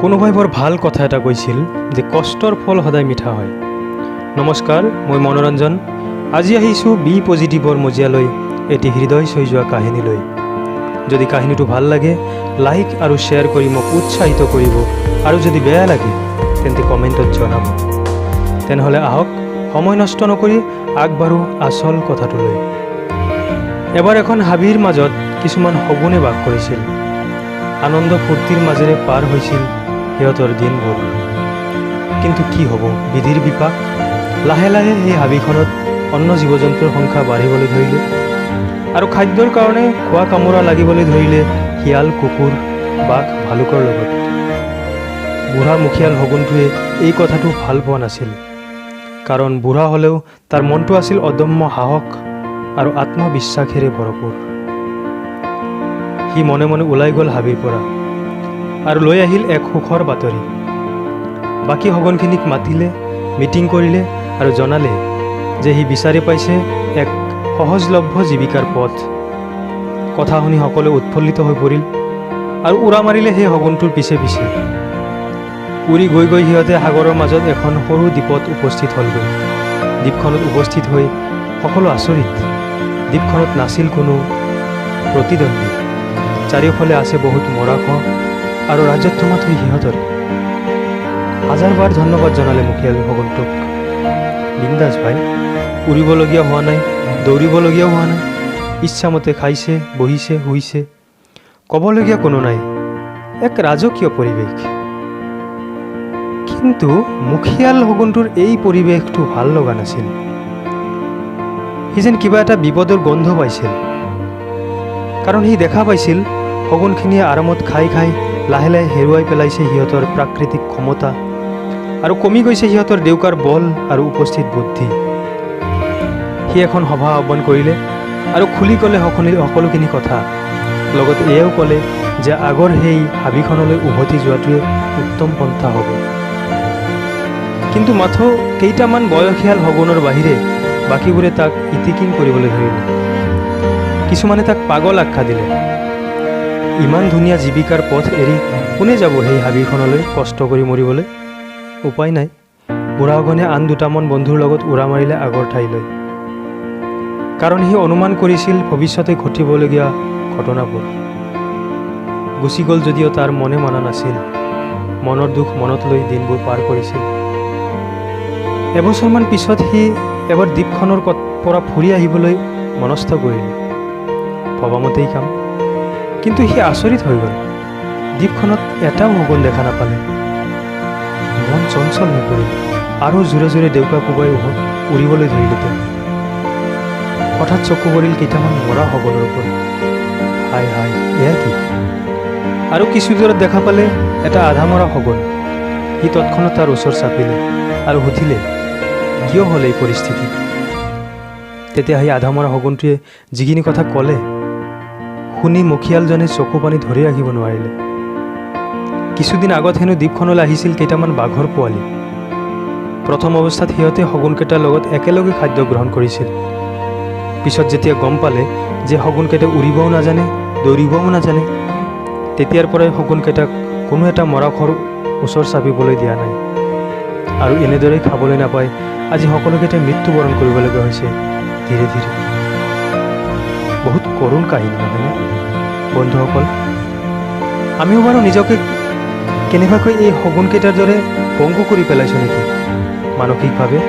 কোনোবাই বৰ ভাল কথা এটা কৈছিল যে কষ্টৰ ফল সদায় মিঠা হয়। নমস্কাৰ, মই মনোৰঞ্জন। আজি আহিছোঁ বি পজিটিভৰ মজিয়ালৈ এটি হৃদয় চুই যোৱা কাহিনীলৈ। যদি কাহিনীটো ভাল লাগে লাইক আৰু শ্বেয়াৰ কৰি মোক উৎসাহিত কৰিব, আৰু যদি বেয়া লাগে তেন্তে কমেণ্টত জনাব। তেনেহ'লে আহক সময় নষ্ট নকৰি আগবাঢ়ো আচল কথাটোলৈ। এবাৰ এখন হাবিৰ মাজত কিছুমান সগুনে বাস কৰিছিল। আনন্দ ফূৰ্তিৰ মাজেৰে পাৰ হৈছিল সিহঁতৰ দিনবোৰ। কিন্তু কি হ'ব, বিধিৰ বিপাক। লাহে লাহে সেই হাবিখনত অন্য জীৱ জন্তুৰ সংখ্যা বাঢ়িবলৈ ধৰিলে, আৰু খাদ্যৰ কাৰণে খোৱা কামোৰা লাগিবলৈ ধৰিলে শিয়াল, কুকুৰ, বাঘ, ভালুকৰ লগত। বুঢ়া মুখিয়াল শগুনটোৱে এই কথাটো ভাল পোৱা নাছিল, কাৰণ বুঢ়া হ'লেও তাৰ মনটো আছিল অদম্য সাহস আৰু আত্মবিশ্বাসেৰে ভৰপূৰ। সি মনে মনে ওলাই গ'ল হাবিৰ পৰা আৰু লৈ আহিল এক সুখৰ বাতৰি। বাকী শগুনখিনিক মাতিলে, মিটিং কৰিলে আৰু জনালে যে সি বিচাৰি পাইছে এক সহজলভ্য জীৱিকাৰ পথ। কথা শুনি সকলোৱে উৎফুল্লিত হৈ পৰিল আৰু উৰা মাৰিলে সেই শগুনটোৰ পিছে পিছে। উৰি গৈ গৈ সিহঁতে সাগৰৰ মাজত এখন সৰু দ্বীপত উপস্থিত হ'লগৈ। দ্বীপখনত উপস্থিত হৈ সকলো আচৰিত। দ্বীপখনত নাছিল কোনো প্ৰতিদ্বন্দ্বী। চাৰিওফালে আছে বহুত মৰাশ আৰু ৰাজত্বমত হৈ সিহঁতৰ। হাজাৰবাৰ ধন্যবাদ জনালে মুখিয়াল শগুনটোক। বিন্দাছ ভাই, উৰিবলগীয়া হোৱা নাই, দৌৰিবলগীয়াও হোৱা নাই। ইচ্ছামতে খাইছে, বহিছে, শুইছে। ক'বলগীয়া কোনো নাই, এক ৰাজকীয় পৰিৱেশ। কিন্তু মুখিয়াল শগুনটোৰ এই পৰিৱেশটো ভাল লগা নাছিল। সি যেন কিবা এটা বিপদৰ গন্ধ পাইছিল, কাৰণ সি দেখা পাইছিল শগুনখিনিয়ে আৰামত খাই খাই লাহে লাহে হেৰুৱাই পেলাইছে সিহঁতৰ প্ৰাকৃতিক ক্ষমতা, আৰু কমি গৈছে সিহঁতৰ ডেউকাৰ বল আৰু উপস্থিত বুদ্ধি। সি এখন সভা আহ্বান কৰিলে আৰু খুলি ক'লে সকলোখিনি কথা। লগতে এয়াও ক'লে যে আগৰ সেই হাবিখনলৈ উভতি যোৱাটোৱে উত্তম পন্থা হ'ব। কিন্তু মাথো কেইটামান বয়সীয়াল শগুনৰ বাহিৰে বাকীবোৰে তাক ইটিকিং কৰিবলৈ ধৰিলে। কিছুমানে তাক পাগল আখ্যা দিলে। ইমান ধুনীয়া জীৱিকাৰ পথ এৰি কোনে যাব সেই হাবিখনলৈ কষ্ট কৰি মৰিবলৈ? উপায় নাই, বুঢ়া শগুনে আন দুটামান বন্ধুৰ লগত উৰা মাৰিলে আগৰ ঠাইলৈ। কাৰণ সি অনুমান কৰিছিল ভৱিষ্যতে ঘটিবলগীয়া ঘটনাবোৰ। গুচি গ'ল যদিও তাৰ মনে মানা নাছিল। মনৰ দুখ মনত লৈ দিনবোৰ পাৰ কৰিছিল। এবছৰমান পিছত সি এবাৰ দ্বীপখনৰ পৰা ফুৰি আহিবলৈ মনস্থ কৰিলে। ভবামতেই কাম। কিন্তু সি আচৰিত হৈ গ'ল। দ্বীপখনত এটাও শগুন দেখা নাপালে। মন চঞ্চল হৈ পৰিল আৰু জোৰে জোৰে ডেউকা কোবাই উৰিবলৈ ধৰিলে তেওঁ। হঠাৎ চকু পৰিল কেইটামান মৰা শগুনৰ ওপৰত। হায় হায়, এয়া কি? আৰু কিছু দূৰত দেখা পালে এটা আধা মৰা শগুন। সি তৎক্ষণাত তাৰ ওচৰ চাপিলে আৰু সুধিলে, কিয় হ'ল এই পৰিস্থিতি? তেতিয়া সেই আধা মৰা শগুনটোৱে যিখিনি কথা ক'লে শুনি মুখিয়ালজনে চকু পানী ধৰি ৰাখিব নোৱাৰিলে। কিছুদিন আগত হেনো দ্বীপখনলৈ আহিছিল কেইটামান বাঘৰ পোৱালি। প্ৰথম অৱস্থাত সিহঁতে শগুনকেইটাৰ লগত একেলগে খাদ্য গ্ৰহণ কৰিছিল। পিছত যেতিয়া গম পালে যে শগুনকেইটা উৰিবও নাজানে, দৌৰিবও নাজানে, তেতিয়াৰ পৰাই শগুনকেইটাক কোনো এটা মৰাশৰ ওচৰ চাপিবলৈ দিয়া নাই। আৰু এনেদৰেই খাবলৈ নাপায় আজি সকলোকেইটাই মৃত্যুবৰণ কৰিবলগীয়া হৈছে ধীৰে ধীৰে। বহুত কৰুণ কাহিনী, নহয়নে বন্ধুসকল? আমিও বাৰু নিজকে কেনেবাকৈ এই শগুনকেইটাৰ দৰে পংগু কৰি পেলাইছোঁ নেকি মানসিকভাৱে?